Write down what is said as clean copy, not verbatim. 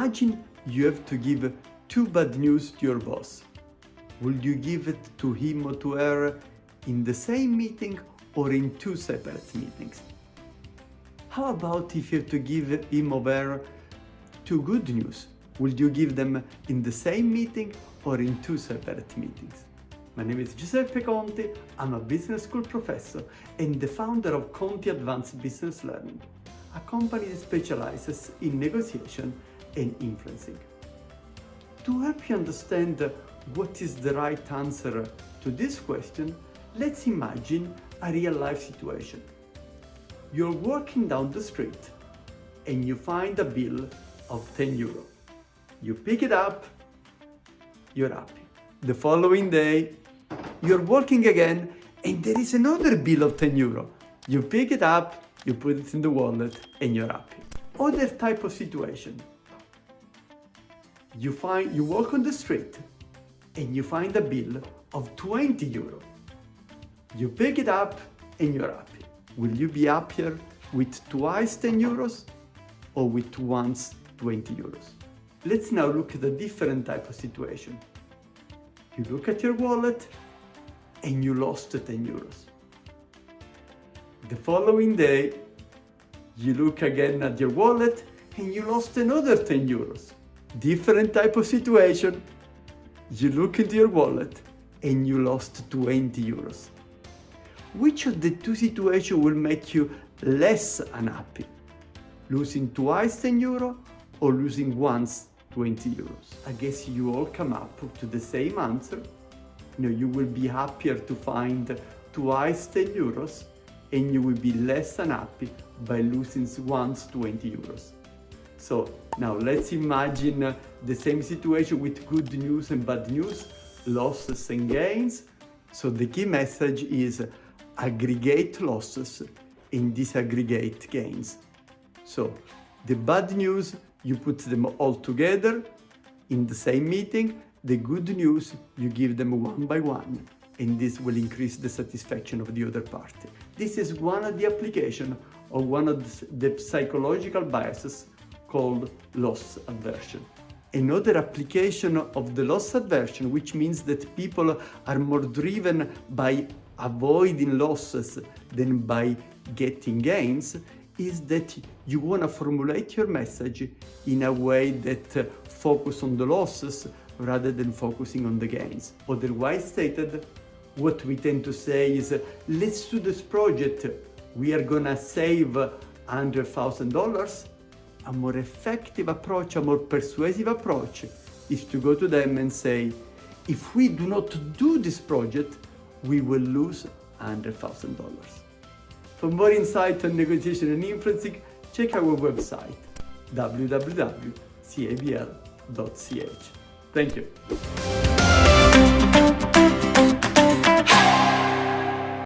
Imagine you have to give 2 bad news to your boss. Would you give it to him or to her in the same meeting or in 2 separate meetings? How about if you have to give him or her 2 good news? Would you give them in the same meeting or in 2 separate meetings? My name is Giuseppe Conti, I'm a business school professor and the founder of Conti Advanced Business Learning, a company that specializes in negotiation and influencing. To help you understand what is the right answer to this question, let's imagine a real-life situation. You're walking down the street and you find a bill of 10 euro. You pick it up, you're happy. The following day, you're walking again and there is another bill of 10 euro. You pick it up, you put it in the wallet and you're happy. Other type of situation. You walk on the street and you find a bill of 20 euro. You pick it up and you're happy. Will you be happier with twice 10 euros or with once 20 euros? Let's now look at a different type of situation. You look at your wallet and you lost 10 euros. The following day, you look again at your wallet and you lost another 10 euros. Different type of situation. You look into your wallet and you lost 20 euros. Which of the 2 situations will make you less unhappy? Losing twice 10 euro or losing once 20 euros? I guess you all come up to the same answer. You will be happier to find twice 10 euros and you will be less unhappy by losing once 20 euros. So now let's imagine the same situation with good news and bad news, losses and gains. So the key message is aggregate losses and disaggregate gains. So the bad news, you put them all together in the same meeting. The good news, you give them one by one, and this will increase the satisfaction of the other party. This is one of the applications of one of the psychological biases called loss aversion. Another application of the loss aversion, which means that people are more driven by avoiding losses than by getting gains, is that you want to formulate your message in a way that focus on the losses rather than focusing on the gains. Otherwise stated, what we tend to say is, let's do this project, we are gonna save $100,000. A more effective approach, a more persuasive approach is to go to them and say, if we do not do this project, we will lose $100,000. For more insight on negotiation and influencing, check our website, www.cabl.ch. Thank you.